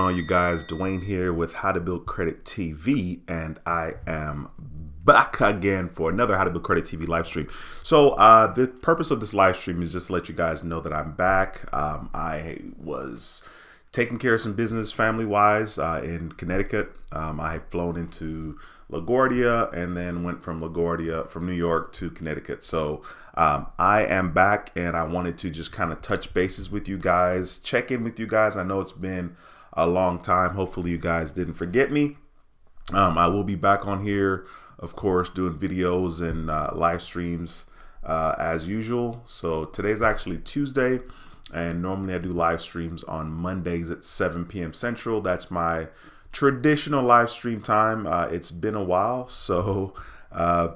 on, you guys? Dwayne here with How to Build Credit TV, and I am back again for another How to Build Credit TV live stream. So the purpose of this live stream is just to let you guys know that I'm back. I was taking care of some business family-wise in Connecticut. I had flown into LaGuardia and then went from LaGuardia, from New York to Connecticut. So I am back, and I wanted to just kind of touch bases with you guys, check in with you guys. I know it's been a long time. Hopefully you guys didn't forget me. I will be back on here, of course, doing videos and live streams as usual. So today's actually Tuesday, and normally I do live streams on Mondays at 7 p.m. Central. That's my traditional live stream time. It's been a while, so I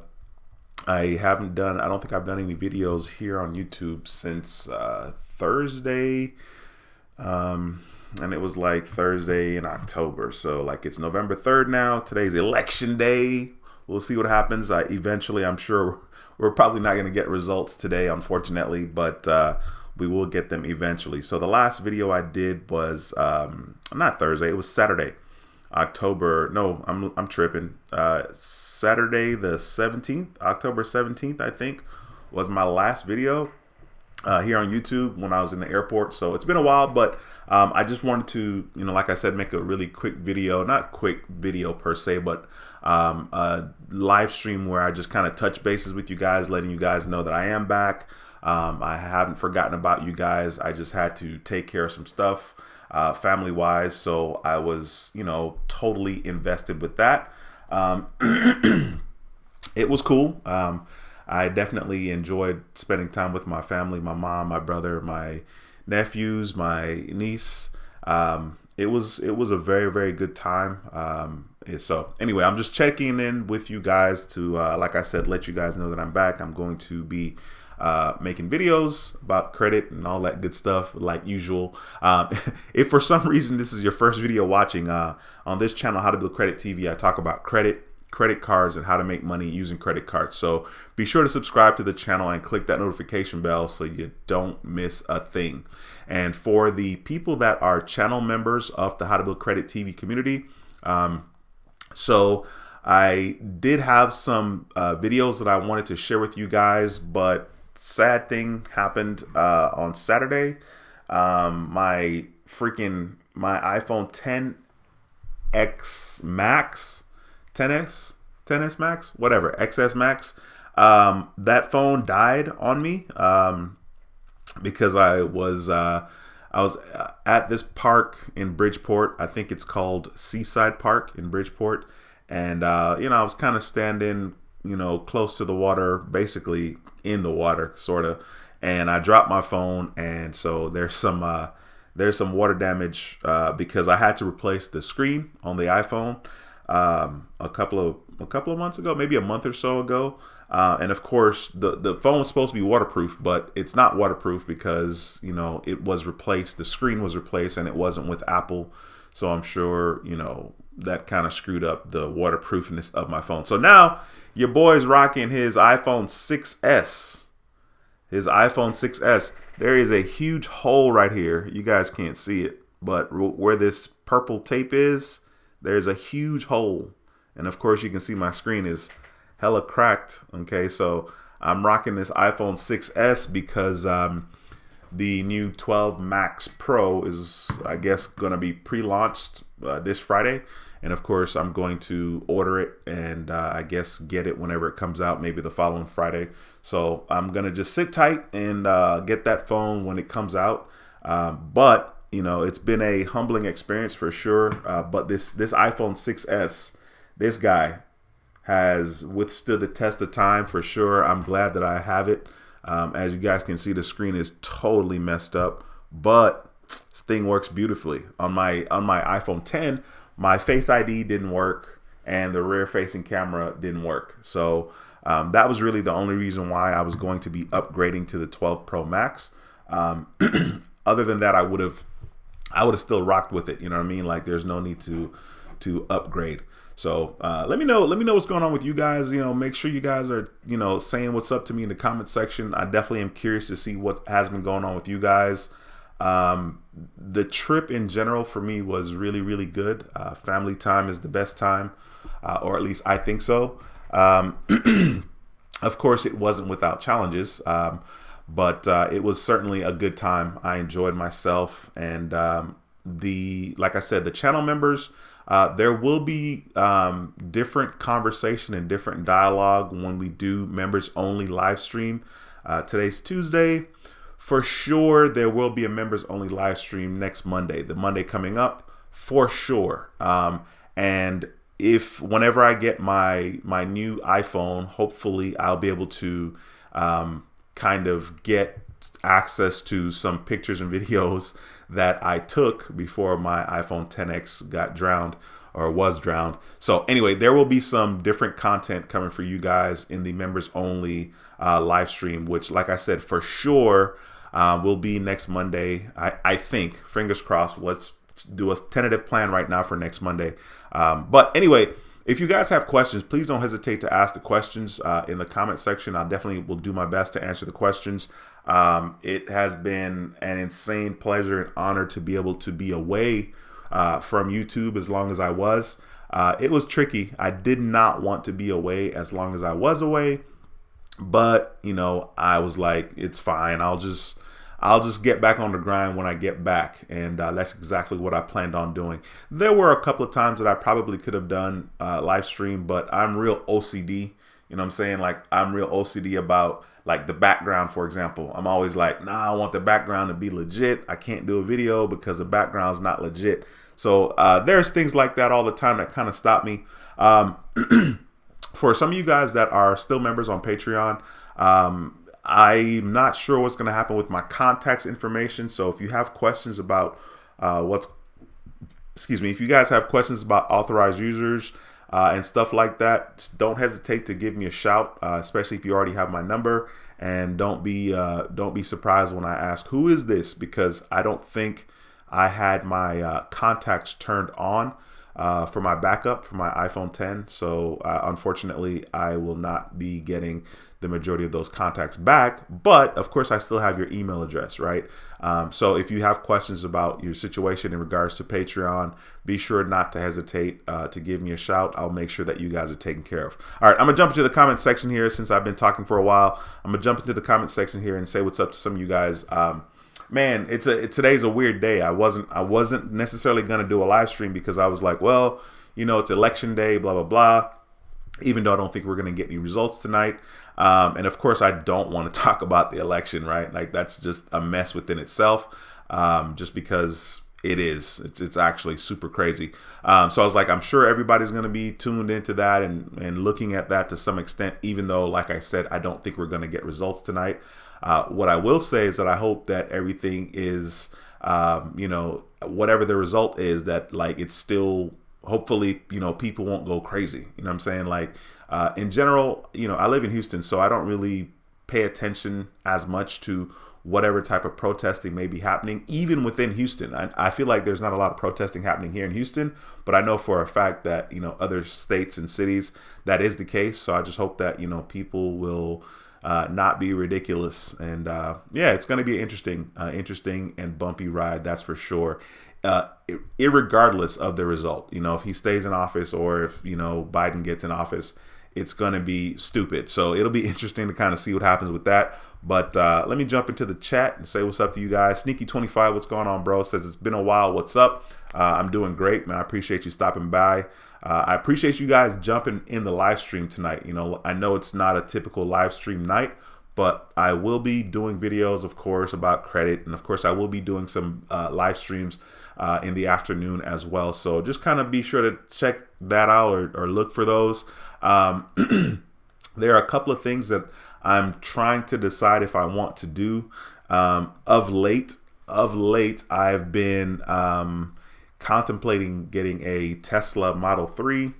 don't think I've done any videos here on YouTube since Thursday, and it was like Thursday in October. So like it's November 3rd now. Today's election day. We'll see what happens. Eventually, I'm sure we're probably not going to get results today, unfortunately, but we will get them eventually. So the last video I did was not Thursday. It was Saturday. I'm tripping. Saturday the 17th, October 17th, I think, was my last video here on YouTube when I was in the airport. So it's been a while, but I just wanted to, like I said, make a really quick video, not quick video per se, but a live stream where I just kind of touch bases with you guys, letting you guys know that I am back. I haven't forgotten about you guys. I just had to take care of some stuff family wise, so I was totally invested with that. It was cool. I definitely enjoyed spending time with my family, my mom, my brother, my nephews, my niece. It was a very, very good time. So anyway, I'm just checking in with you guys to like I said, let you guys know that I'm back. I'm going to be making videos about credit and all that good stuff like usual. If for some reason this is your first video watching on this channel, How to Build Credit TV, I talk about credit cards, and how to make money using credit cards. So be sure to subscribe to the channel and click that notification bell so you don't miss a thing. And for the people that are channel members of the How to Build Credit TV community, so I did have some videos that I wanted to share with you guys, but sad thing happened on Saturday. My iPhone XS Max, XS Max, that phone died on me because I was at this park in Bridgeport. I think it's called Seaside Park in Bridgeport, and I was kind of standing close to the water, basically in the water, sort of, and I dropped my phone, and so there's some water damage because I had to replace the screen on the iPhone a couple of months ago, maybe a month or so ago, and of course the phone was supposed to be waterproof, but it's not waterproof because it was replaced, the screen was replaced, and it wasn't with Apple, so I'm sure that kind of screwed up the waterproofness of my phone. So now your boy's rocking his iPhone 6S. There is a huge hole right here. You guys can't see it, but where this purple tape is, there's a huge hole. And of course you can see my screen is hella cracked. Okay, so I'm rocking this iPhone 6S because the new 12 Max Pro is, I guess, going to be pre-launched this Friday. And of course, I'm going to order it and I guess get it whenever it comes out, maybe the following Friday. So I'm going to just sit tight and get that phone when it comes out. But, it's been a humbling experience for sure. But this iPhone 6S, this guy has withstood the test of time for sure. I'm glad that I have it. As you guys can see, the screen is totally messed up, but this thing works beautifully. On my iPhone 10, my Face ID didn't work and the rear facing camera didn't work. So that was really the only reason why I was going to be upgrading to the 12 Pro Max. Other than that, I would have still rocked with it. You know what I mean? Like there's no need to upgrade. So let me know what's going on with you guys. Make sure you guys are saying what's up to me in the comment section. I definitely am curious to see what has been going on with you guys. The trip in general for me was really, really good. Family time is the best time, or at least I think so. Of course, it wasn't without challenges, but it was certainly a good time. I enjoyed myself, and like I said, the channel members. There will be different conversation and different dialogue when we do members only live stream. Today's Tuesday. For sure, there will be a members only live stream next Monday, the Monday coming up, for sure. And if whenever I get my new iPhone, hopefully I'll be able to kind of get access to some pictures and videos that I took before my iPhone XS got drowned or was drowned. So anyway, there will be some different content coming for you guys in the members only live stream, which, like I said, for sure will be next Monday. I think, fingers crossed. Let's do a tentative plan right now for next Monday. But anyway, if you guys have questions, please don't hesitate to ask the questions in the comment section. I definitely will do my best to answer the questions. It has been an insane pleasure and honor to be able to be away from YouTube as long as I was. It was tricky. I did not want to be away as long as I was away, but you know, I was like, it's fine. I'll just get back on the grind when I get back, and that's exactly what I planned on doing. There were a couple of times that I probably could have done live stream, but I'm real OCD. You know what I'm saying? Like, I'm real OCD about like the background, for example. I'm always like, nah, I want the background to be legit. I can't do a video because the background's not legit. So there's things like that all the time that kind of stop me. For some of you guys that are still members on Patreon, I'm not sure what's going to happen with my contacts information. So if you have questions about if you guys have questions about authorized users and stuff like that, don't hesitate to give me a shout, especially if you already have my number. And don't be surprised when I ask, who is this? Because I don't think I had my contacts turned on for my backup for my iPhone X. So unfortunately, I will not be getting the majority of those contacts back. But of course, I still have your email address, right? So if you have questions about your situation in regards to Patreon, be sure not to hesitate to give me a shout. I'll make sure that you guys are taken care of. All right, I'm gonna jump into the comment section here since I've been talking for a while. I'm gonna jump into the comment section here and say what's up to some of you guys. Man, today's a weird day. I wasn't necessarily gonna do a live stream because I was like, well, you know, it's election day, blah blah blah. Even though I don't think we're gonna get any results tonight, and of course I don't want to talk about the election, right? Like, that's just a mess within itself, just because it's actually super crazy. So I was like, I'm sure everybody's gonna be tuned into that and looking at that to some extent. Even though, like I said, I don't think we're gonna get results tonight. What I will say is that I hope that everything is, you know, whatever the result is, that like it's still, hopefully, you know, people won't go crazy. You know what I'm saying? Like, in general, you know, I live in Houston, so I don't really pay attention as much to whatever type of protesting may be happening, even within Houston. I feel like there's not a lot of protesting happening here in Houston, but I know for a fact that, you know, other states and cities, that is the case. So I just hope that, you know, people will not be ridiculous. And yeah, it's going to be an interesting and bumpy ride, that's for sure. Irregardless of the result, you know, if he stays in office or if, you know, Biden gets in office, it's going to be stupid. So it'll be interesting to kind of see what happens with that. But let me jump into the chat and say what's up to you guys. Sneaky25, what's going on, bro? Says it's been a while. What's up? I'm doing great, man. I appreciate you stopping by. I appreciate you guys jumping in the live stream tonight. You know, I know it's not a typical live stream night, but I will be doing videos, of course, about credit. And of course, I will be doing some live streams in the afternoon as well. So just kind of be sure to check that out or look for those. There are a couple of things that I'm trying to decide if I want to do. Of late, I've been contemplating getting a Tesla Model 3.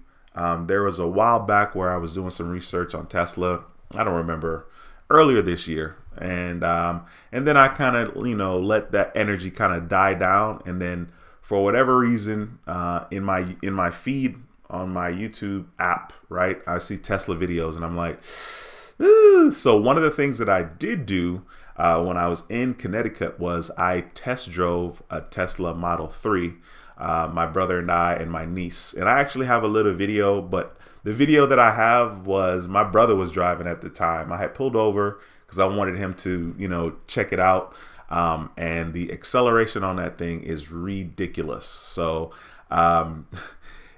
There was a while back where I was doing some research on Tesla. I don't remember, earlier this year. And then I kind of, you know, let that energy kind of die down. And then for whatever reason, in my feed on my YouTube app, right, I see Tesla videos and I'm like, ooh. So one of the things that I did do, when I was in Connecticut was I test drove a Tesla Model 3, my brother and I and my niece. And I actually have a little video, but the video that I have was my brother was driving at the time. I had pulled over because I wanted him to, check it out. And the acceleration on that thing is ridiculous. So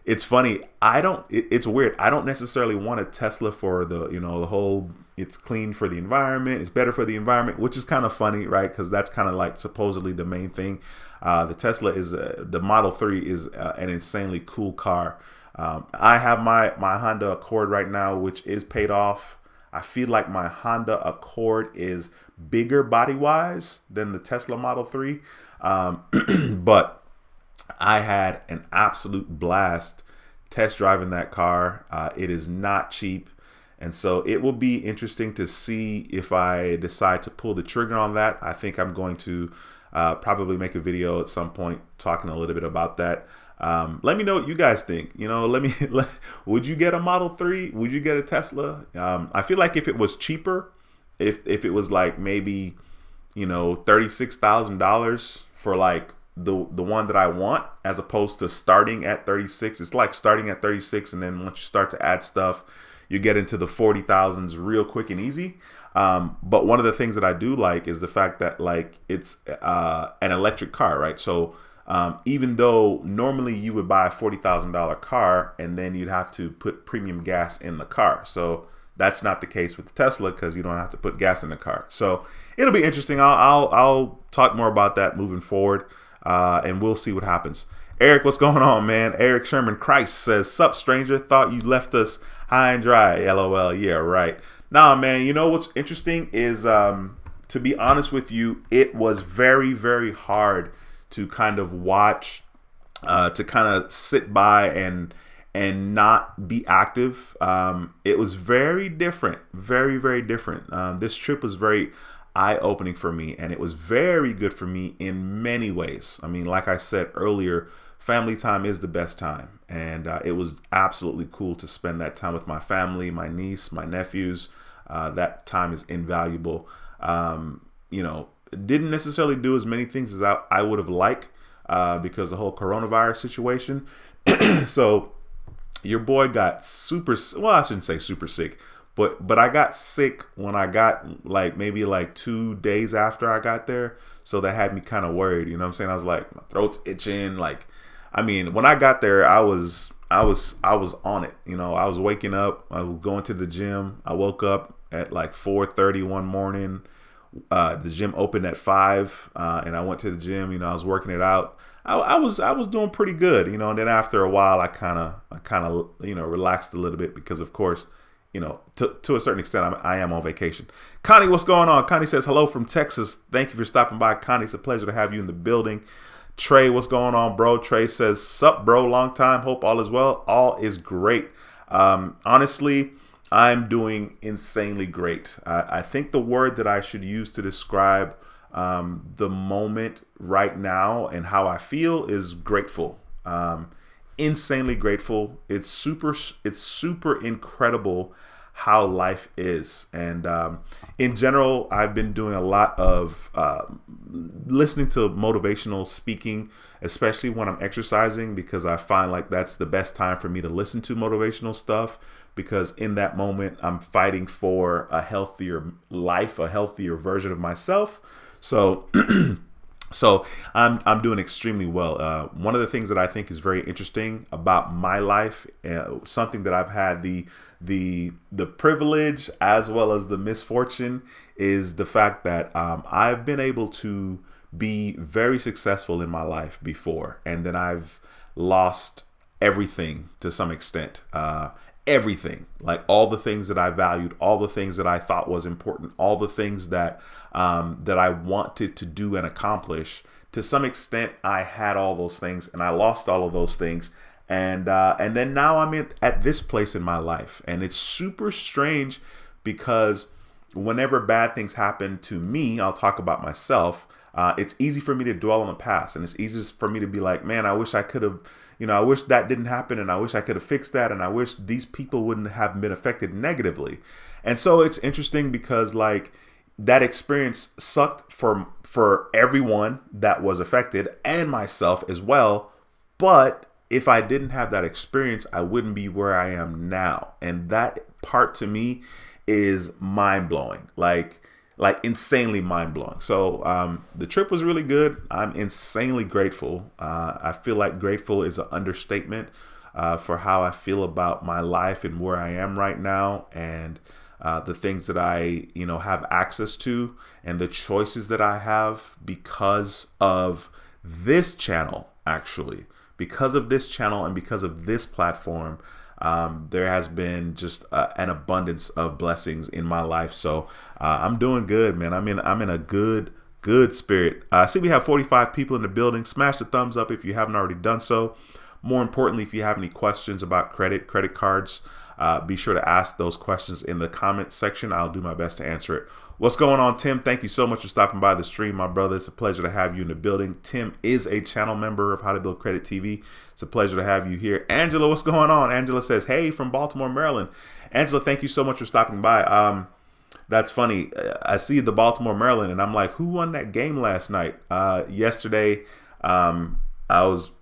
it's funny. It's weird. I don't necessarily want a Tesla for the whole, it's clean for the environment. It's better for the environment, which is kind of funny, right? Because that's kind of like supposedly the main thing. The Tesla is the Model 3 is an insanely cool car. I have my Honda Accord right now, which is paid off. I feel like my Honda Accord is bigger body wise than the Tesla Model 3. But I had an absolute blast test driving that car. It is not cheap. And so it will be interesting to see if I decide to pull the trigger on that. I think I'm going to probably make a video at some point talking a little bit about that. Let me know what you guys think. Would you get a Model 3? Would you get a Tesla? I feel like if it was cheaper, if it was like maybe, $36,000 for like the one that I want, as opposed to starting at 36. It's like starting at 36, and then once you start to add stuff, you get into the 40,000s real quick and easy. But one of the things that I do like is the fact that like it's an electric car, right? So even though normally you would buy a $40,000 car and then you'd have to put premium gas in the car. So that's not the case with the Tesla because you don't have to put gas in the car. So it'll be interesting. I'll talk more about that moving forward, and we'll see what happens. Eric, what's going on, man? Eric Sherman Christ says, "Sup, stranger? Thought you left us high and dry." LOL. Yeah, right. Nah, man. You know what's interesting is, to be honest with you, it was very, very hard to kind of watch, to kind of sit by and not be active. It was very different, very, very different. This trip was very eye-opening for me, and it was very good for me in many ways. I mean, like I said earlier, family time is the best time, and it was absolutely cool to spend that time with my family, my niece, my nephews. That time is invaluable. Didn't necessarily do as many things as I would have liked because of the whole coronavirus situation. So your boy got super, well, I shouldn't say super sick, but I got sick when I got maybe 2 days after I got there. So that had me kind of worried. You know what I'm saying? I was like, my throat's itching. When I got there, I was on it. I was waking up, I was going to the gym. I woke up at 4:30 one morning. The gym opened at 5, and I went to the gym. I was working it out. I was doing pretty good, and then after a while, I kind of relaxed a little bit because, of course, to a certain extent, I am on vacation. Connie, what's going on? Connie says hello from Texas. Thank you for stopping by, Connie. It's a pleasure to have you in the building. Trey, what's going on, bro? Trey says, sup, bro? Long time. Hope all is well. All is great. Honestly, I'm doing insanely great. I think the word that I should use to describe the moment right now and how I feel is grateful. Insanely grateful. It's super incredible how life is. And in general, I've been doing a lot of listening to motivational speaking, especially when I'm exercising, because I find like that's the best time for me to listen to motivational stuff, because in that moment I'm fighting for a healthier life, a healthier version of myself. So so I'm doing extremely well. One of the things that I think is very interesting about my life, something that I've had the privilege as well as the misfortune, is the fact that I've been able to be very successful in my life before, and then I've lost everything to some extent. Everything, like all the things that I valued, all the things that I thought was important, all the things that I wanted to do and accomplish. To some extent, I had all those things and I lost all of those things. And then now I'm at this place in my life, and it's super strange because whenever bad things happen to me, I'll talk about myself. It's easy for me to dwell on the past, and it's easy for me to be like, man, I wish I could have, I wish that didn't happen, and I wish I could have fixed that, and I wish these people wouldn't have been affected negatively. And so it's interesting because that experience sucked for everyone that was affected and myself as well. But if I didn't have that experience, I wouldn't be where I am now. And that part to me is mind blowing, like insanely mind blowing. So the trip was really good. I'm insanely grateful. I feel like grateful is an understatement for how I feel about my life and where I am right now, and the things that I, have access to, and the choices that I have because of this channel, actually. Because of this channel and because of this platform, there has been just an abundance of blessings in my life. So I'm doing good, man. I'm in a good spirit. I see we have 45 people in the building. Smash the thumbs up if you haven't already done so. More importantly, if you have any questions about credit cards, be sure to ask those questions in the comment section. I'll do my best to answer it. What's going on, Tim? Thank you so much for stopping by the stream, my brother. It's a pleasure to have you in the building. Tim is a channel member of How to Build Credit TV. It's a pleasure to have you here. Angela, what's going on? Angela says, hey, from Baltimore, Maryland. Angela, thank you so much for stopping by. That's funny. I see the Baltimore, Maryland, and I'm like, who won that game last night? Yesterday, I was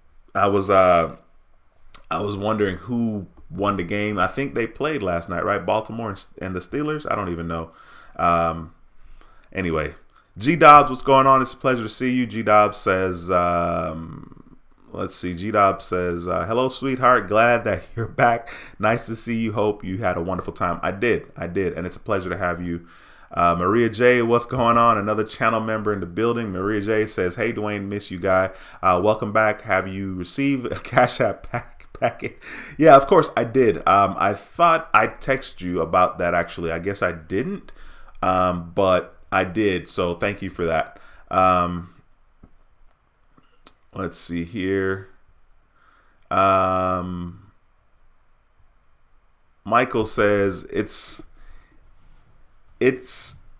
wondering who won the game. I think they played last night, right? Baltimore and the Steelers. I don't even know. Anyway, G Dobbs, what's going on? It's a pleasure to see you. G Dobbs says, let's see. G Dobbs says, hello, sweetheart. Glad that you're back. Nice to see you. Hope you had a wonderful time. I did. And it's a pleasure to have you. Maria J, what's going on? Another channel member in the building. Maria J says, hey, Dwayne, miss you, guy. Welcome back. Have you received a Cash App packet? Yeah, of course I did. I thought I'd text you about that, actually. I guess I didn't, but I did. So thank you for that. Let's see here. Michael says it's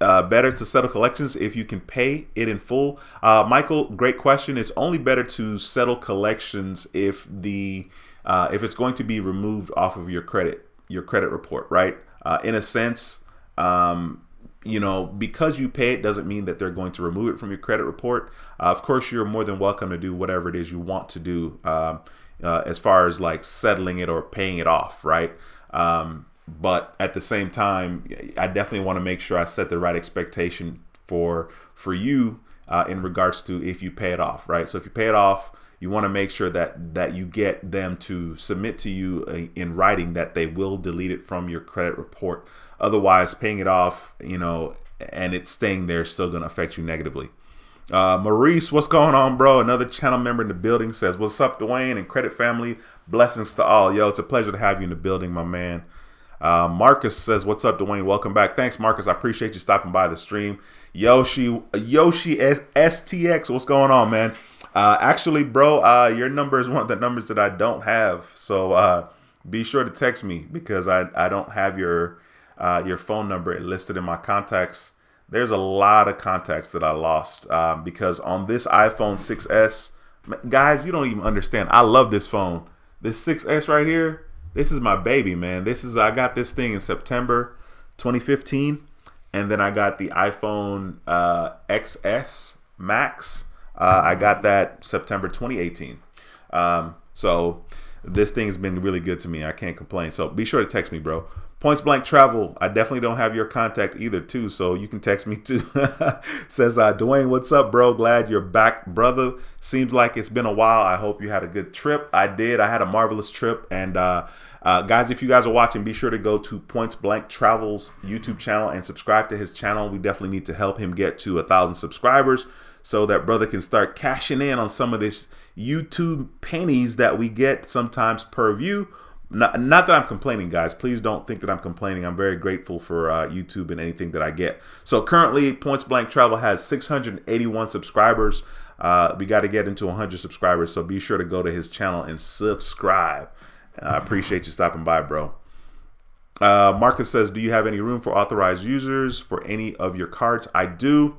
better to settle collections if you can pay it in full. Michael, great question. It's only better to settle collections if it's going to be removed off of your credit report, right? In a sense, because you pay it doesn't mean that they're going to remove it from your credit report. Of course, you're more than welcome to do whatever it is you want to do as far as like settling it or paying it off, right? But at the same time, I definitely want to make sure I set the right expectation for you in regards to if you pay it off, right? So if you pay it off, you want to make sure that you get them to submit to you in writing that they will delete it from your credit report. Otherwise, paying it off, and it's staying there is still going to affect you negatively. Maurice, what's going on, bro? Another channel member in the building says, what's up, Dwayne and credit family? Blessings to all. Yo, it's a pleasure to have you in the building, my man. Marcus says, what's up, Dwayne? Welcome back. Thanks, Marcus. I appreciate you stopping by the stream. Yoshi STX, what's going on, man? Actually, bro, your number is one of the numbers that I don't have. So be sure to text me because I don't have your phone number listed in my contacts. There's a lot of contacts that I lost because on this iPhone 6S, guys, you don't even understand. I love this phone. This 6S right here. This is my baby, man. I got this thing in September 2015, and then I got the iPhone XS Max. I got that September 2018. So this thing's been really good to me. I can't complain. So be sure to text me, bro. Points Blank Travel. I definitely don't have your contact either, too. So you can text me, too. Says, Dwayne, what's up, bro? Glad you're back, brother. Seems like it's been a while. I hope you had a good trip. I did. I had a marvelous trip. And guys, if you guys are watching, be sure to go to Points Blank Travel's YouTube channel and subscribe to his channel. We definitely need to help him get to 1,000 subscribers so that brother can start cashing in on some of this YouTube pennies that we get sometimes per view. Not that I'm complaining, guys. Please don't think that I'm complaining. I'm very grateful for YouTube and anything that I get. So currently, Points Blank Travel has 681 subscribers. We got to get into 100 subscribers. So be sure to go to his channel and subscribe. I appreciate you stopping by, bro. Marcus says, do you have any room for authorized users for any of your cards? I do.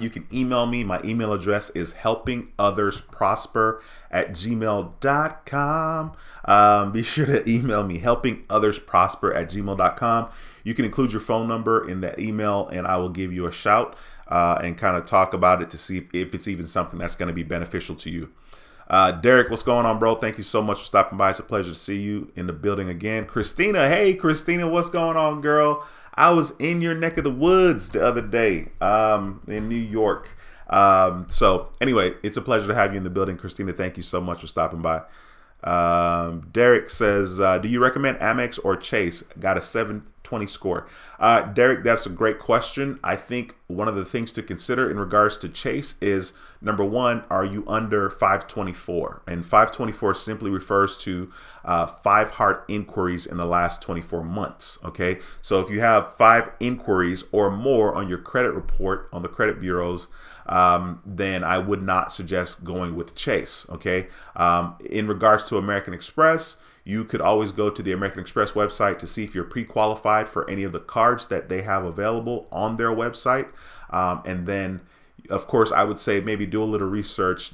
You can email me. My email address is helpingothersprosper@gmail.com. Be sure to email me, helpingothersprosper@gmail.com. You can include your phone number in that email, and I will give you a shout and kind of talk about it to see if it's even something that's going to be beneficial to you. Derek, what's going on, bro? Thank you so much for stopping by. It's a pleasure to see you in the building again. Christina, hey, Christina, what's going on, girl? I was in your neck of the woods the other day in New York. So anyway, it's a pleasure to have you in the building. Christina, thank you so much for stopping by. Derek says, do you recommend Amex or Chase? Got a 720 score. Derek, that's a great question. I think one of the things to consider in regards to Chase is, number one, are you under 524? And 524 simply refers to 5 hard inquiries in the last 24 months. Okay, so if you have 5 inquiries or more on your credit report on the credit bureaus, then I would not suggest going with Chase. Okay, in regards to American Express, you could always go to the American Express website to see if you're pre-qualified for any of the cards that they have available on their website. And then, of course, I would say maybe do a little research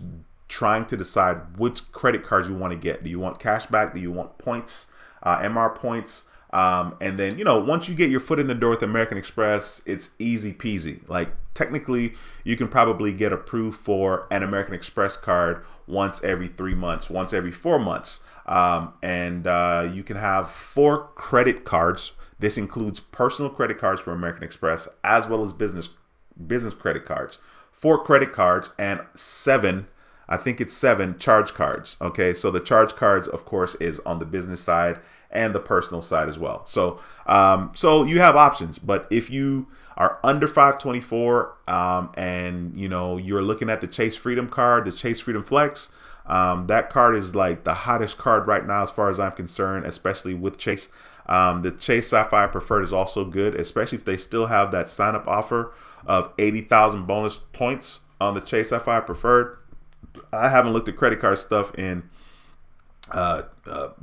trying to decide which credit cards you want to get. Do you want cash back? Do you want points, MR points? And then, once you get your foot in the door with American Express, it's easy peasy. Like, technically, you can probably get approved for an American Express card once every 3 months, once every 4 months. And you can have 4 credit cards. This includes personal credit cards for American Express, as well as business credit cards. 4 credit cards and 7, I think it's 7 charge cards. Okay, so the charge cards, of course, is on the business side and the personal side as well. So you have options, but if you are under 524 and you're looking at the Chase Freedom card, the Chase Freedom Flex, that card is like the hottest card right now as far as I'm concerned, especially with Chase. The Chase Sapphire Preferred is also good, especially if they still have that sign up offer of 80,000 bonus points on the Chase Sapphire Preferred. I haven't looked at credit card stuff in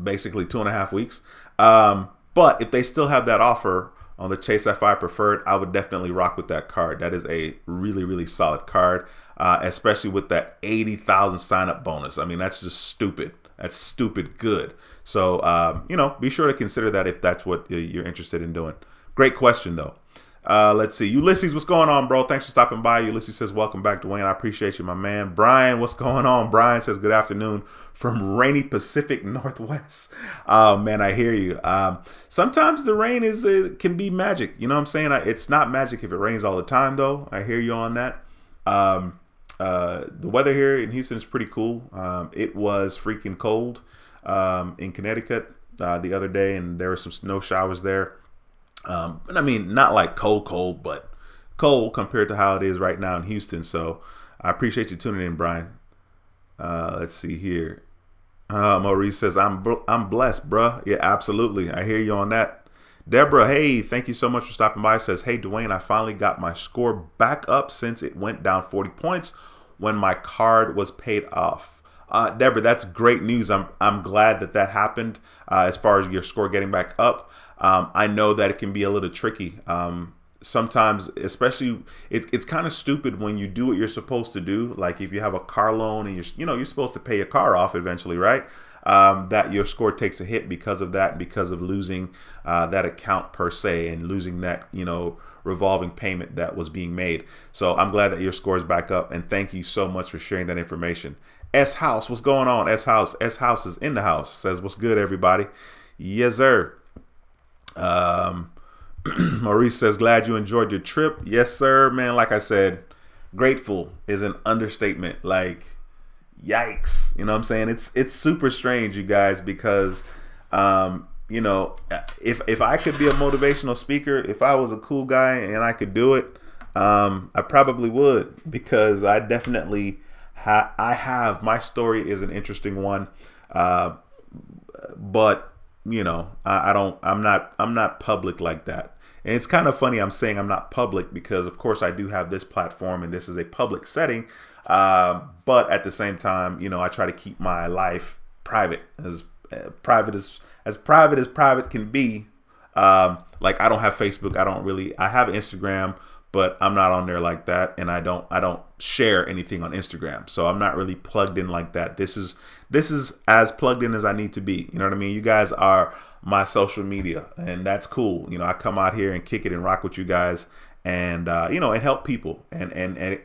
basically 2.5 weeks. But if they still have that offer on the Chase Sapphire Preferred, I would definitely rock with that card. That is a really, really solid card, especially with that 80,000 sign up bonus. I mean, that's just stupid. That's stupid good. So, be sure to consider that if that's what you're interested in doing. Great question, though. Let's see. Ulysses, what's going on, bro? Thanks for stopping by. Ulysses says, welcome back, Dwayne. I appreciate you, my man. Brian, what's going on? Brian says, good afternoon from rainy Pacific Northwest. Oh, man, I hear you. Sometimes the rain can be magic. You know what I'm saying? It's not magic if it rains all the time, though. I hear you on that. The weather here in Houston is pretty cool. It was freaking cold in Connecticut the other day, and there were some snow showers there. I mean, not like cold, but cold compared to how it is right now in Houston. So I appreciate you tuning in, Brian. Let's see here. Maurice says, I'm blessed, bruh. Yeah, absolutely. I hear you on that. Deborah, hey, thank you so much for stopping by. Says, hey, Dwayne, I finally got my score back up since it went down 40 points when my card was paid off. Deborah, that's great news. I'm glad that happened as far as your score getting back up. I know that it can be a little tricky. Sometimes, especially, it's kind of stupid when you do what you're supposed to do. Like if you have a car loan and you're supposed to pay your car off eventually, right? That your score takes a hit because of that, because of losing that account per se and losing that, revolving payment that was being made. So I'm glad that your score is back up, and thank you so much for sharing that information. S House, what's going on? S House is in the house. Says, what's good, everybody? Yes, sir. Maurice says, glad you enjoyed your trip. Yes, sir, man. Like I said, grateful is an understatement. Like, yikes. You know what I'm saying? It's super strange, you guys, because, if I could be a motivational speaker, if I was a cool guy and I could do it, I probably would, because I definitely have my story is an interesting one. But I'm not public like that. And it's kind of funny I'm saying I'm not public because, of course, I do have this platform and this is a public setting. But at the same time, I try to keep my life private, as private as private can be. Like, I don't have Facebook. I have Instagram, but I'm not on there like that, and I don't share anything on Instagram, so I'm not really plugged in like that. This is as plugged in as I need to be. You know what I mean? You guys are my social media, and that's cool. You know, I come out here and kick it and rock with you guys, and you know, and help people and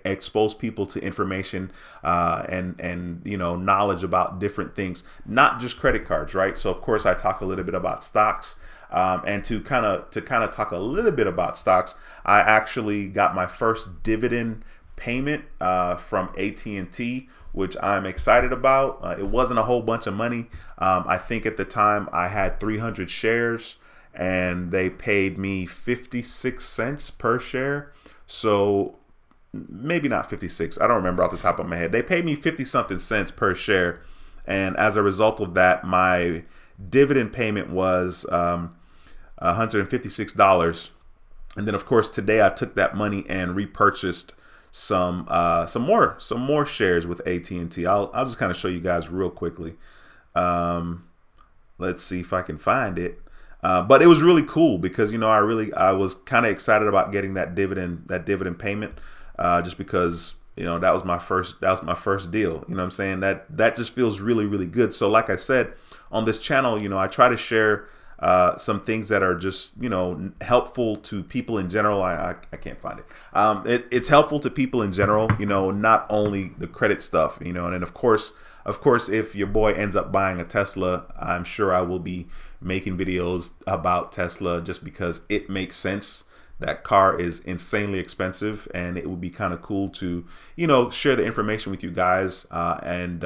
expose people to information and you know, knowledge about different things, not just credit cards, right? So of course I talk a little bit about stocks. And to kind of talk a little bit about stocks, I actually got my first dividend payment from AT&T, which I'm excited about. It wasn't a whole bunch of money. I think at the time I had 300 shares, and they paid me 56 cents per share. So maybe not 56. I don't remember off the top of my head. They paid me 50 something cents per share, and as a result of that, my dividend payment was $156. And then of course today I took that money and repurchased some more shares with AT&T. I'll just kind of show you guys real quickly. Let's see if I can find it. But it was really cool because, you know, I was kind of excited about getting that dividend payment, just because, you know, that was my first deal. You know what I'm saying? That just feels really, really good. So like I said, on this channel, you know, I try to share some things that are just, you know, helpful to people in general. I can't find it. It's helpful to people in general, you know, not only the credit stuff, you know. And then of course, if your boy ends up buying a Tesla, I'm sure I will be making videos about Tesla, just because it makes sense. That car is insanely expensive, and it would be kind of cool to, you know, share the information with you guys and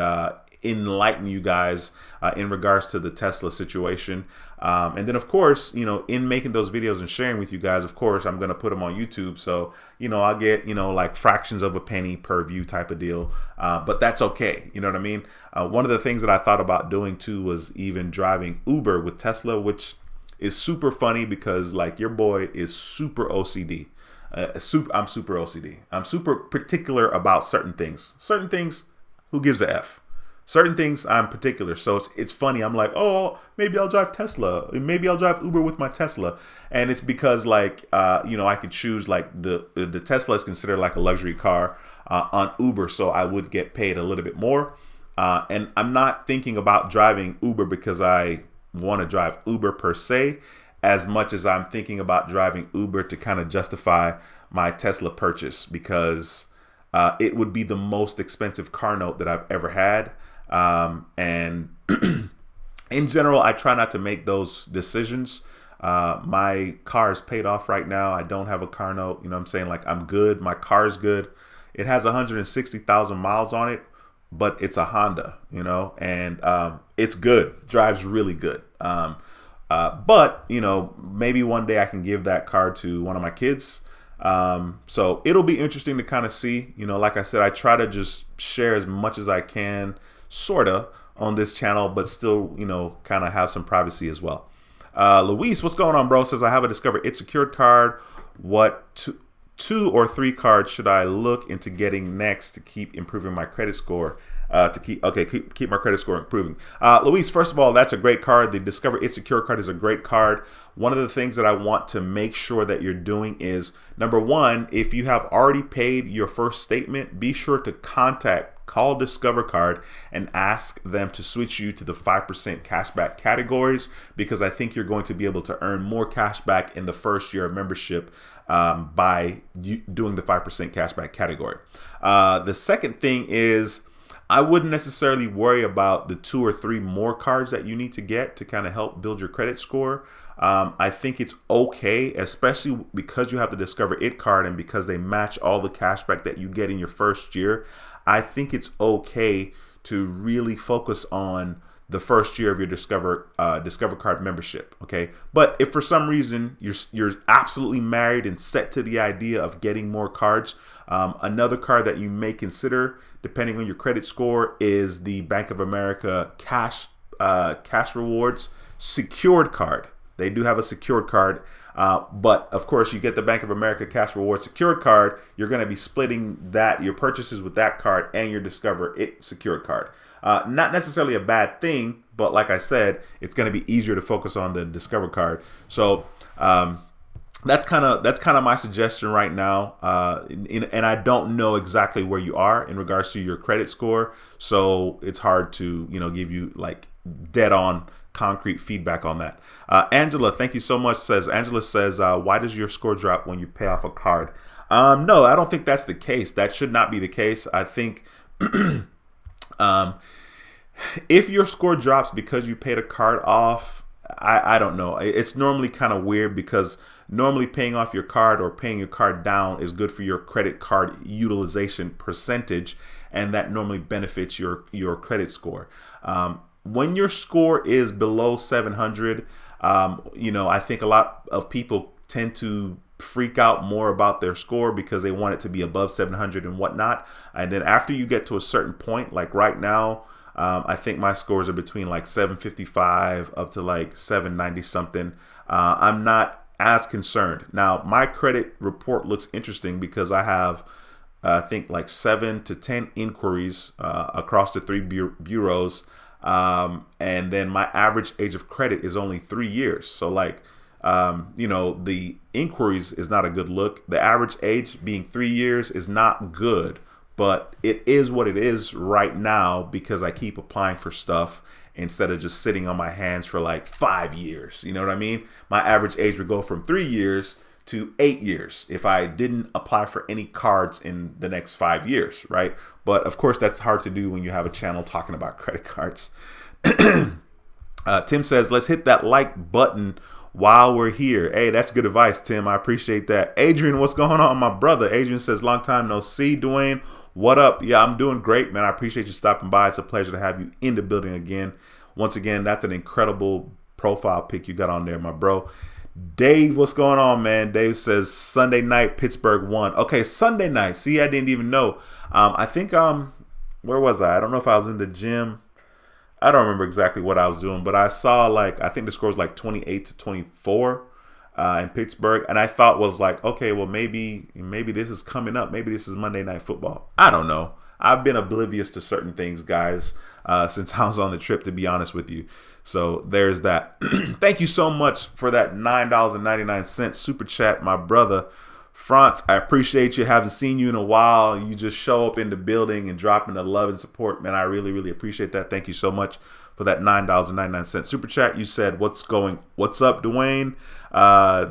enlighten you guys in regards to the Tesla situation. And then of course, you know, in making those videos and sharing with you guys, of course, I'm going to put them on YouTube. So, you know, I'll get, you know, like fractions of a penny per view type of deal. But that's okay. You know what I mean? One of the things that I thought about doing too was even driving Uber with Tesla, which is super funny because like your boy is super OCD. I'm super OCD. I'm super particular about certain things. Certain things, who gives a F? Certain things I'm particular. So it's funny. I'm like, oh, maybe I'll drive Tesla. Maybe I'll drive Uber with my Tesla. And it's because like, you know, I could choose like the Tesla is considered like a luxury car on Uber. So I would get paid a little bit more. And I'm not thinking about driving Uber because I want to drive Uber per se, as much as I'm thinking about driving Uber to kind of justify my Tesla purchase, because it would be the most expensive car note that I've ever had. And in general, I try not to make those decisions. My car is paid off right now. I don't have a car note. You know what I'm saying? Like, I'm good. My car is good. It has 160,000 miles on it, but it's a Honda, you know, and it's good. Drives really good. But, you know, maybe one day I can give that car to one of my kids. So it'll be interesting to kind of see, you know, like I said, I try to just share as much as I can, sort of, on this channel, but still, you know, kind of have some privacy as well. Luis, what's going on, bro? Says, I have a Discover It secured card. What two or three cards should I look into getting next to keep improving my credit score? Keep my credit score improving. Luis, first of all, that's a great card. The Discover It Secure card is a great card. One of the things that I want to make sure that you're doing is, number one, if you have already paid your first statement, be sure to call Discover Card and ask them to switch you to the 5% cashback categories, because I think you're going to be able to earn more cashback in the first year of membership by doing the 5% cashback category. The second thing is, I wouldn't necessarily worry about the 2 or 3 more cards that you need to get to kind of help build your credit score. I think it's okay, especially because you have the Discover It card and because they match all the cashback that you get in your first year. I think it's okay to really focus on the first year of your Discover Card membership. Okay, but if for some reason you're absolutely married and set to the idea of getting more cards, another card that you may consider, depending on your credit score, is the Bank of America cash rewards secured card. They do have a secured card, but of course you get the Bank of America cash rewards secured card. You're going to be splitting your purchases with that card and your Discover It secured card. Not necessarily a bad thing, but like I said, it's going to be easier to focus on the Discover card. So that's kind of my suggestion right now. And I don't know exactly where you are in regards to your credit score, so it's hard to give you like dead on concrete feedback on that. Angela, thank you so much. Angela says, why does your score drop when you pay off a card? No, I don't think that's the case. That should not be the case. I think if your score drops because you paid a card off, I don't know. It's normally kind of weird because normally paying off your card or paying your card down is good for your credit card utilization percentage, and that normally benefits your credit score. When your score is below 700, I think a lot of people tend to freak out more about their score because they want it to be above 700 and whatnot. And then after you get to a certain point, like right now, I think my scores are between like 755 up to like 790 something. I'm not as concerned. Now, my credit report looks interesting because I have, I think, like 7 to 10 inquiries across the 3 bureaus. And then my average age of credit is only 3 years. So like, the inquiries is not a good look. The average age being 3 years is not good, but it is what it is right now because I keep applying for stuff instead of just sitting on my hands for like 5 years. You know what I mean? My average age would go from 3 years to 8 years if I didn't apply for any cards in the next 5 years, right? But of course, that's hard to do when you have a channel talking about credit cards. Tim says, let's hit that like button while we're here. Hey, that's good advice, Tim. I appreciate that. Adrian, what's going on, my brother? Adrian says, long time no see. Dwayne, what up? Yeah, I'm doing great, man. I appreciate you stopping by. It's a pleasure to have you in the building again. Once again, that's an incredible profile pic you got on there, my bro. Dave, what's going on, man? Dave says Sunday night Pittsburgh won. Okay, Sunday night. See, I didn't even know. I think where was I? I don't know if I was in the gym. I don't remember exactly what I was doing, but I saw I think the score was like 28-24 in Pittsburgh, and I thought was like, okay, well maybe this is coming up. Maybe this is Monday Night Football. I don't know. I've been oblivious to certain things, guys, since I was on the trip, to be honest with you. So there's that. Thank you so much for that $9.99 super chat, my brother. France, I appreciate you. Haven't seen you in a while. You just show up in the building and dropping the love and support, man. I really, really appreciate that. Thank you so much for that $9.99 super chat. You said, what's up, Dwayne?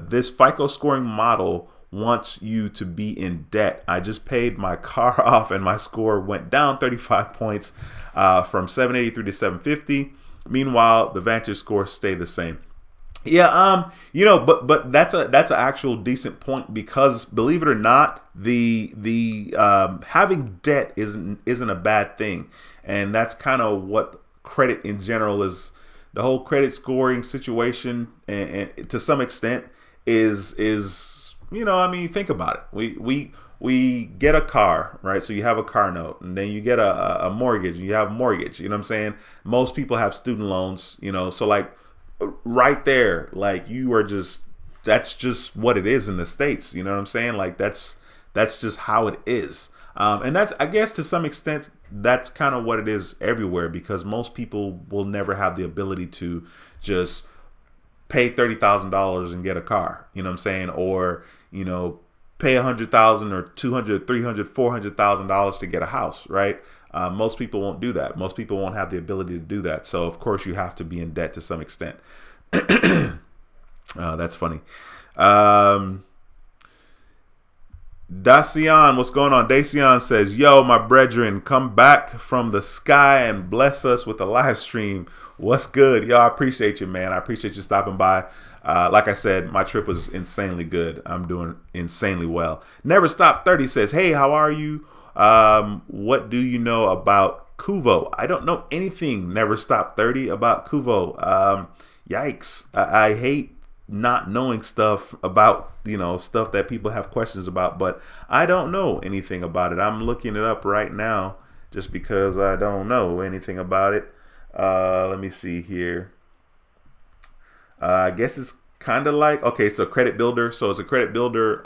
This FICO scoring model wants you to be in debt. I just paid my car off and my score went down 35 points from 783 to 750. Meanwhile, the Vantage score stayed the same. Yeah, but that's an actual decent point because, believe it or not, the having debt isn't a bad thing, and that's kind of what credit in general is. The whole credit scoring situation, and to some extent, is think about it. We get a car, right? So you have a car note, and then you get a mortgage, and you have a mortgage. You know what I'm saying? Most people have student loans, so like right there, like that's just what it is in the States. You know what I'm saying? Like that's just how it is. And that's, I guess, to some extent, that's kind of what it is everywhere because most people will never have the ability to just pay $30,000 and get a car. You know what I'm saying? Or, pay $100,000 or $200,000, $300,000, $400,000 to get a house, right? Most people won't do that. Most people won't have the ability to do that. So, of course, you have to be in debt to some extent. That's funny. Dacian, what's going on? Dacian says, yo, my brethren, come back from the sky and bless us with a live stream. What's good? Yo, I appreciate you, man. I appreciate you stopping by. Like I said, my trip was insanely good. I'm doing insanely well. Never Stop 30 says, hey, how are you? What do you know about Kuvo? I don't know anything, Never Stop 30, about Kuvo. Yikes. I hate not knowing stuff about, stuff that people have questions about, but I don't know anything about it. I'm looking it up right now just because I don't know anything about it. Let me see here. I guess it's kind of like, okay, so credit builder. So it's a credit builder.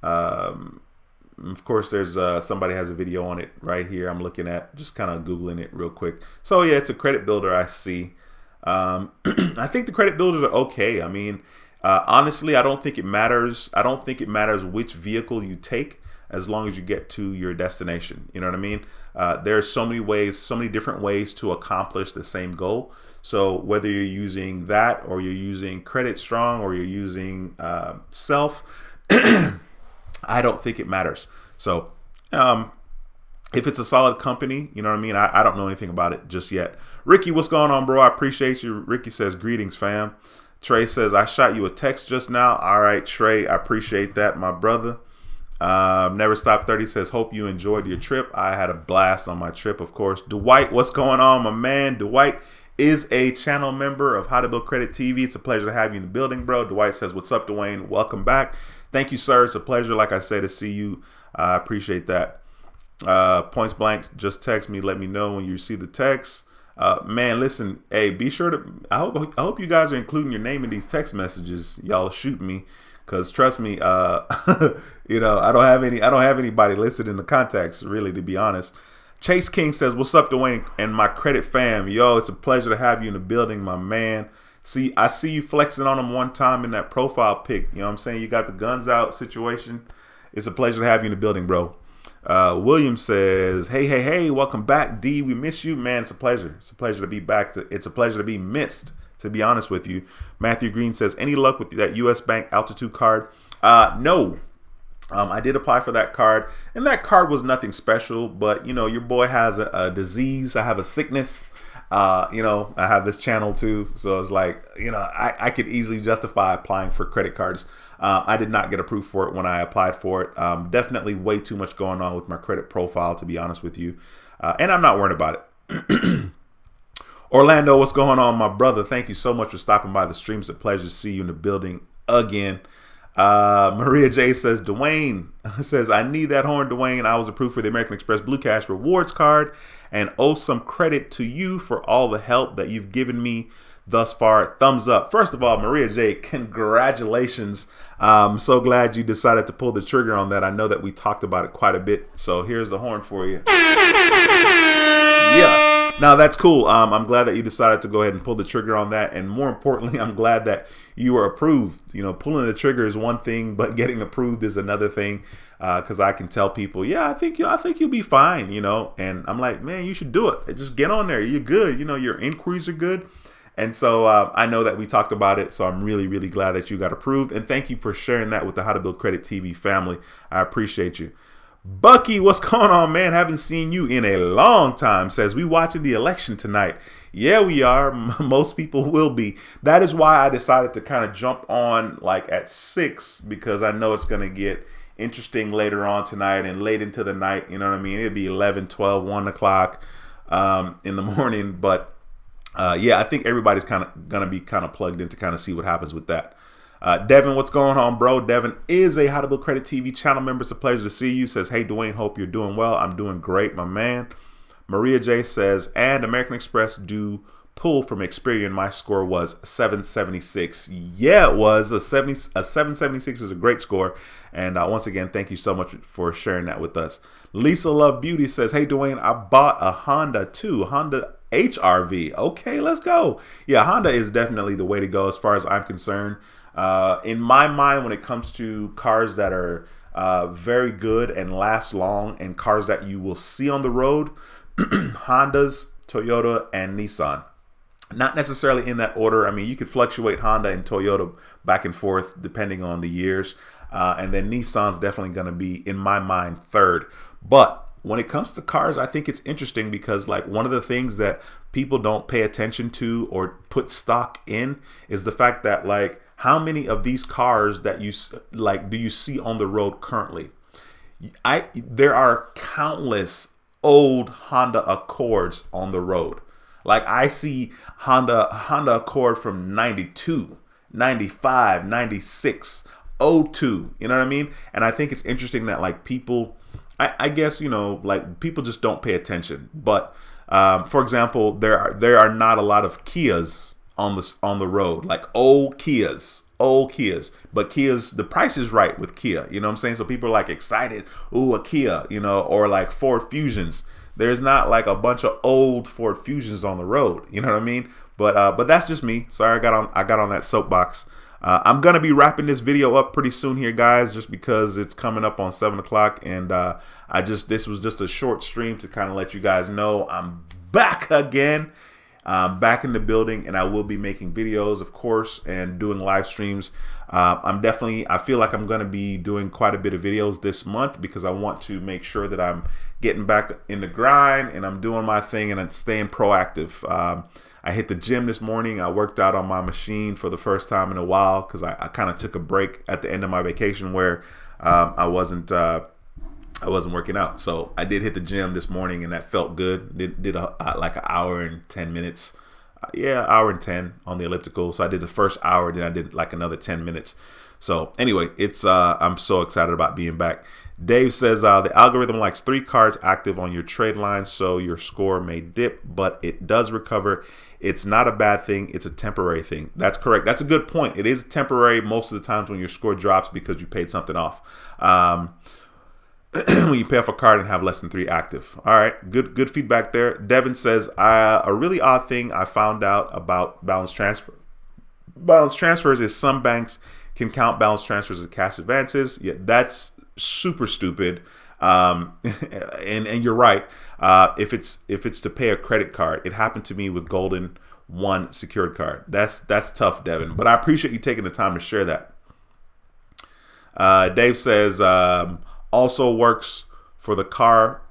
Of course, there's somebody has a video on it right here. I'm looking at, just kind of Googling it real quick. So yeah, it's a credit builder. I see. I think the credit builders are okay. I mean, Honestly, I don't think it matters. I don't think it matters which vehicle you take as long as you get to your destination. You know what I mean? There are so many ways, so many different ways to accomplish the same goal. So whether you're using that or you're using Credit Strong or you're using Self, I don't think it matters. So if it's a solid company, you know what I mean? I don't know anything about it just yet. Ricky, what's going on, bro? I appreciate you. Ricky says, greetings, fam. Trey says, I shot you a text just now. All right, Trey, I appreciate that, my brother. Never Stop 30 says, hope you enjoyed your trip. I had a blast on my trip, of course. Dwight, what's going on, my man? Dwight is a channel member of How to Build Credit TV. It's a pleasure to have you in the building, bro. Dwight says, what's up, Dwayne? Welcome back. Thank you, sir. It's a pleasure, like I said, to see you. I appreciate that. Points Blank, just text me. Let me know when you see the text. Man, listen, hey, be sure to, I hope you guys are including your name in these text messages. Y'all shoot me. Cause trust me, you know, I don't have anybody listed in the contacts, really, to be honest. Chase King says, what's up, Dwayne and my credit fam? Yo, it's a pleasure to have you in the building, my man. I see you flexing on them one time in that profile pic. You know what I'm saying? You got the guns out situation. It's a pleasure to have you in the building, bro. William says, hey, welcome back, D. We miss you, man. It's a pleasure. It's a pleasure to be back. It's a pleasure to be missed, to be honest with you. Matthew Green says, any luck with that U.S. Bank Altitude card? No. I did apply for that card, and that card was nothing special, but, you know, your boy has a disease. I have a sickness. You know, I have this channel too. So it's like, you know, I could easily justify applying for credit cards. I did not get approved for it when I applied for it. Definitely way too much going on with my credit profile, to be honest with you. And I'm not worried about it. Orlando, what's going on, my brother? Thank you so much for stopping by the stream. It's a pleasure to see you in the building again. Maria J says, Dwayne says, I need that horn, Dwayne. I was approved for the American Express Blue Cash Rewards card and owe some credit to you for all the help that you've given me thus far. Thumbs up. First of all, Maria J, congratulations. I'm so glad you decided to pull the trigger on that. I know that we talked about it quite a bit. So here's the horn for you. Yeah. Now that's cool. I'm glad that you decided to go ahead and pull the trigger on that. And more importantly, I'm glad that you were approved. You know, pulling the trigger is one thing, but getting approved is another thing. Because I can tell people, yeah, I think you'll be fine, you know. And I'm like, man, you should do it. Just get on there. You're good. You know, your inquiries are good. And so I know that we talked about it. So I'm really, really glad that you got approved. And thank you for sharing that with the How to Build Credit TV family. I appreciate you. Bucky, what's going on, man? Haven't seen you in a long time. Says, we watching the election tonight. Yeah, we are. Most people will be. That is why I decided to kind of jump on like at 6, because I know it's going to get interesting later on tonight and late into the night. You know what I mean? It'll be 11, 12, 1 o'clock in the morning. But yeah, I think everybody's kind of going to be kind of plugged in to kind of see what happens with that. Devin, what's going on, bro? Devin is a How to Build Credit TV channel member. It's a pleasure to see you. Says, hey, Dwayne, hope you're doing well. I'm doing great, my man. Maria J says, and American Express do pull from Experian. My score was 776. Yeah, it was. A 776 is a great score. And once again, thank you so much for sharing that with us. Lisa Love Beauty says, hey, Dwayne, I bought a Honda too. Honda HRV. Okay, let's go. Yeah, Honda is definitely the way to go as far as I'm concerned. In my mind, when it comes to cars that are very good and last long and cars that you will see on the road, Hondas, Toyota, and Nissan. Not necessarily in that order. I mean, you could fluctuate Honda and Toyota back and forth depending on the years. And then Nissan's definitely going to be, in my mind, third. But when it comes to cars, I think it's interesting because like one of the things that people don't pay attention to or put stock in is the fact that like how many of these cars that you like do you see on the road currently? There are countless old Honda Accords on the road. Like I see Honda Accord from 92, 95, 96, 02, you know what I mean? And I think it's interesting that like people, I guess, you know, like people just don't pay attention. But for example, there are not a lot of Kias on the road, like old Kias. But Kia's, the price is right with Kia, you know what I'm saying? So people are like excited, ooh, a Kia, you know, or like Ford Fusions. There's not like a bunch of old Ford Fusions on the road, you know what I mean? But that's just me. Sorry, I got on that soapbox. I'm going to be wrapping this video up pretty soon here, guys, just because it's coming up on 7 o'clock. And this was just a short stream to kind of let you guys know I'm back again. Back in the building, and I will be making videos, of course, and doing live streams. I feel like I'm going to be doing quite a bit of videos this month because I want to make sure that I'm getting back in the grind and I'm doing my thing and I'm staying proactive. I hit the gym this morning. I worked out on my machine for the first time in a while because I kind of took a break at the end of my vacation where I wasn't working out. So I did hit the gym this morning and that felt good. Did like an hour and 10 minutes. Hour and 10 on the elliptical. So I did the first hour, then I did like another 10 minutes. So anyway, I'm so excited about being back. Dave says the algorithm likes 3 cards active on your trade line, so your score may dip, but it does recover. It's not a bad thing. It's a temporary thing. That's correct. That's a good point. It is temporary most of the times when your score drops because you paid something off. When you pay off a card and have less than 3 active. All right, good feedback there. Devin says a really odd thing I found out about balance transfer. Balance transfers is some banks can count balance transfers as cash advances. Yeah, that's super stupid. And you're right. If it's to pay a credit card, it happened to me with Golden One secured card. That's tough, Devin. But I appreciate you taking the time to share that. Dave says also works for the car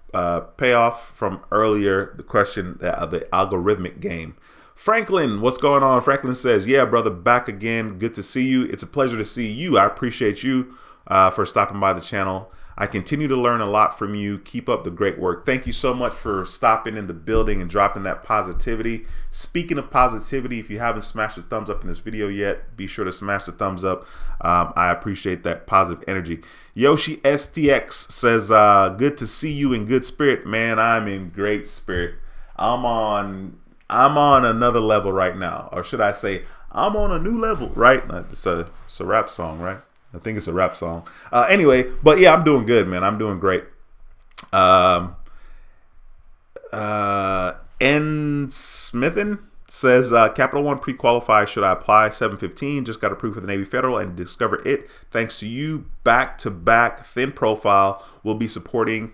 payoff from earlier. The question of the algorithmic game. Franklin, what's going on? Franklin says, yeah, brother, back again. Good to see you. It's a pleasure to see you. I appreciate you for stopping by the channel. I continue to learn a lot from you. Keep up the great work. Thank you so much for stopping in the building and dropping that positivity. Speaking of positivity, if you haven't smashed the thumbs up in this video yet, be sure to smash the thumbs up. I appreciate that positive energy. Yoshi STX says, good to see you in good spirit, man. I'm in great spirit. I'm on another level right now, or should I say I'm on a new level, right? It's a rap song, right? I think it's a rap song. Anyway, but yeah, I'm doing good, man. I'm doing great. N. Smithen says, Capital One pre-qualify. Should I apply? 715. Just got approved for the Navy Federal and discover it. Thanks to you. Back-to-back thin profile. Will be supporting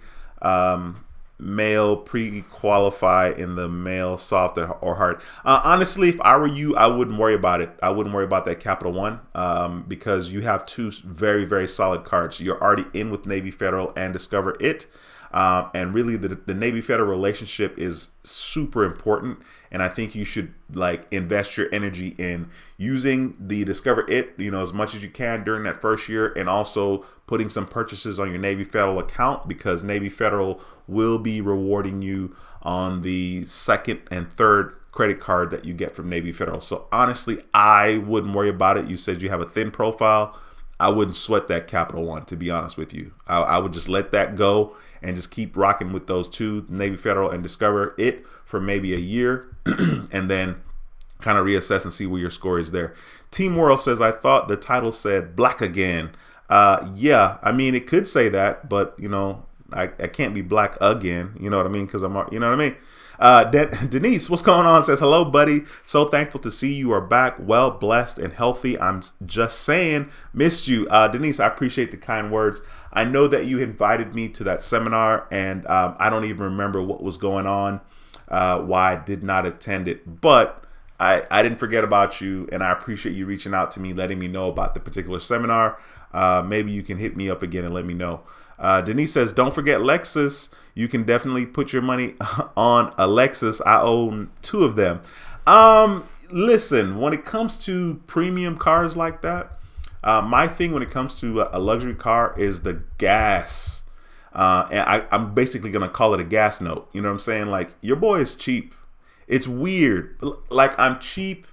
male pre-qualify in the male soft or hard. Honestly, if I were you, I wouldn't worry about it. I wouldn't worry about that Capital One because you have 2 very, very solid cards. You're already in with Navy Federal and Discover It. And really the Navy Federal relationship is super important. And I think you should like invest your energy in using the Discover It, as much as you can during that first year, and also putting some purchases on your Navy Federal account because Navy Federal will be rewarding you on the 2nd and 3rd credit card that you get from Navy Federal. So honestly, I wouldn't worry about it. You said you have a thin profile. I wouldn't sweat that Capital One, to be honest with you. I would just let that go and just keep rocking with those 2, Navy Federal and Discover It, for maybe a year and then kind of reassess and see where your score is there. Team World says, I thought the title said black again. Yeah, I mean, it could say that, but I can't be black again. You know what I mean? Because Denise, what's going on? Says, hello, buddy. So thankful to see you are back, well, blessed and healthy. I'm just saying, missed you. Denise, I appreciate the kind words. I know that you invited me to that seminar, and I don't even remember what was going on, why I did not attend it. But I didn't forget about you, and I appreciate you reaching out to me, letting me know about the particular seminar. Maybe you can hit me up again and let me know. Denise says, don't forget Lexus. You can definitely put your money on a Lexus. I own 2 of them. Listen, when it comes to premium cars like that, my thing when it comes to a luxury car is the gas. And I'm basically going to call it a gas note. You know what I'm saying? Like, your boy is cheap. It's weird. Like, I'm cheap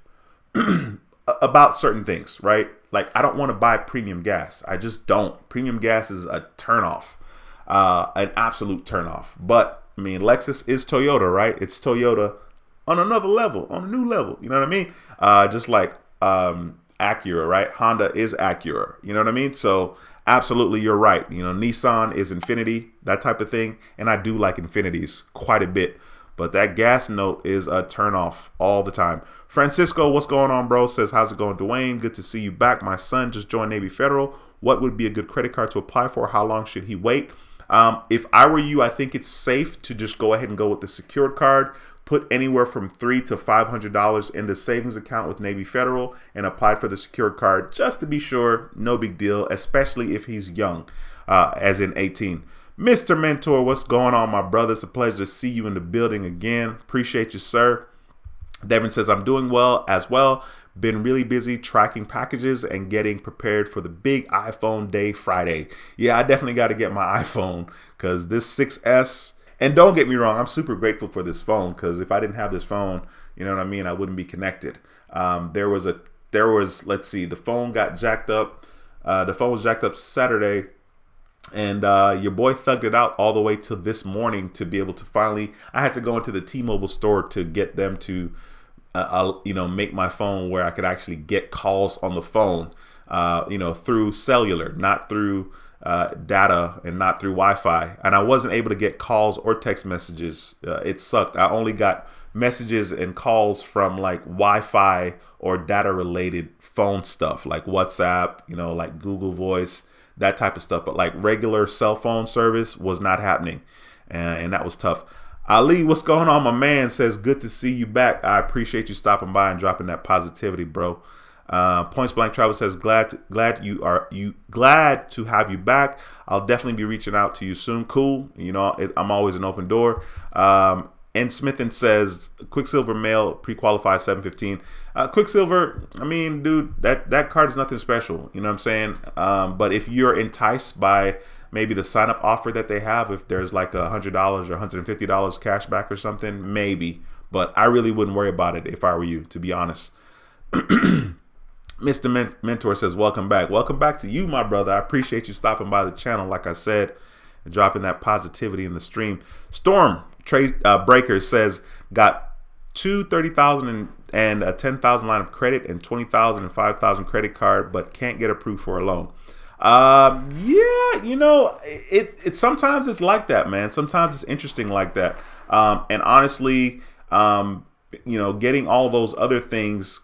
about certain things, right? Like, I don't want to buy premium gas. I just don't. Premium gas is a turnoff, an absolute turnoff. But, I mean, Lexus is Toyota, right? It's Toyota on another level, on a new level. You know what I mean? Just like Acura, right? Honda is Acura. You know what I mean? So, absolutely, you're right. Nissan is Infiniti, that type of thing. And I do like Infinitis quite a bit. but that gas note is a turnoff all the time. Francisco, what's going on, bro? Says, how's it going, Dwayne? Good to see you back. My son just joined Navy Federal. What would be a good credit card to apply for? How long should he wait? If I were you, I think it's safe to just go ahead and go with the secured card. Put anywhere from $300 to $500 in the savings account with Navy Federal and apply for the secured card just to be sure. No big deal, especially if he's young, as in 18. Mr. Mentor, what's going on, my brother? It's a pleasure to see you in the building again. Appreciate you, sir. Devin says, I'm doing well as well. Been really busy tracking packages and getting prepared for the big iPhone day Friday. Yeah, I definitely got to get my iPhone because this 6S, and don't get me wrong, I'm super grateful for this phone because if I didn't have this phone, you know what I mean, I wouldn't be connected. Let's see, the phone got jacked up. The phone was jacked up Saturday, and your boy thugged it out all the way to this morning to be able to finally, I had to go into the T-Mobile store to get them to make my phone where I could actually get calls on the phone, through cellular, not through data and not through Wi-Fi. And I wasn't able to get calls or text messages. It sucked. I only got messages and calls from like Wi-Fi or data related phone stuff like WhatsApp, like Google Voice, that type of stuff. But like regular cell phone service was not happening. And that was tough. Ali, what's going on, my man? Says, good to see you back. I appreciate you stopping by and dropping that positivity, bro. Points Blank Travel says, glad to have you back. I'll definitely be reaching out to you soon. Cool. I'm always an open door. And Smithin says, Quicksilver Mail pre-qualified 715. Quicksilver, I mean, dude, that card is nothing special. You know what I'm saying? But if you're enticed by maybe the sign up offer that they have, if there's like $100 or $150 cash back or something, maybe. But I really wouldn't worry about it if I were you, to be honest. Mr. Mentor says, welcome back. Welcome back to you, my brother. I appreciate you stopping by the channel, like I said, and dropping that positivity in the stream. Storm Breaker says, got two 30,000 and a 10,000 line of credit and 20,000 and 5,000 credit card, but can't get approved for a loan. It sometimes it's like that, man. Sometimes it's interesting like that. And honestly, getting all those other things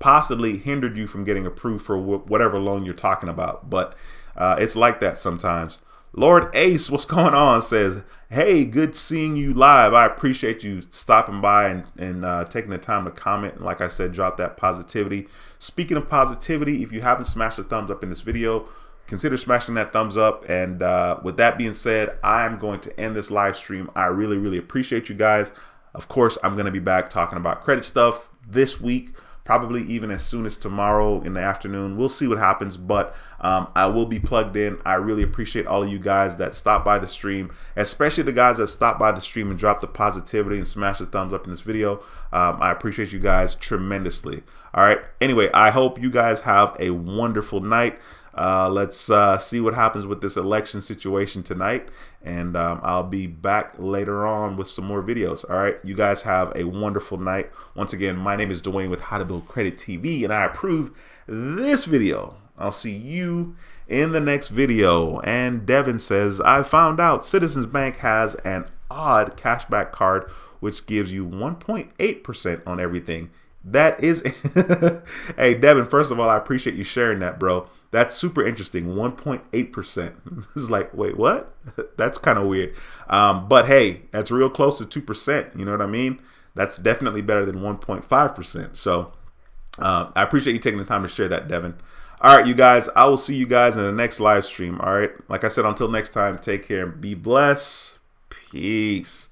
possibly hindered you from getting approved for whatever loan you're talking about. But it's like that sometimes. Lord Ace, what's going on? Says, hey, good seeing you live. I appreciate you stopping by and taking the time to comment. And like I said, drop that positivity. Speaking of positivity, if you haven't smashed a thumbs up in this video, consider smashing that thumbs up. And with that being said, I'm going to end this live stream. I really, really appreciate you guys. Of course, I'm going to be back talking about credit stuff this week, probably even as soon as tomorrow in the afternoon. We'll see what happens, but I will be plugged in. I really appreciate all of you guys that stopped by the stream, especially the guys that stopped by the stream and dropped the positivity and smashed the thumbs up in this video. I appreciate you guys tremendously. All right. Anyway, I hope you guys have a wonderful night. Let's see what happens with this election situation tonight, and I'll be back later on with some more videos. All right, you guys have a wonderful night. Once again, my name is Dwayne with How to Build Credit TV, and I approve this video. I'll see you in the next video. And Devin says, I found out Citizens Bank has an odd cashback card which gives you 1.8% on everything. That is hey Devin, first of all, I appreciate you sharing that, bro. That's super interesting. 1.8%. It's like, wait, what? That's kind of weird. But hey, that's real close to 2%. You know what I mean? That's definitely better than 1.5%. So I appreciate you taking the time to share that, Devin. All right, you guys, I will see you guys in the next live stream. All right. Like I said, until next time, take care and be blessed. Peace.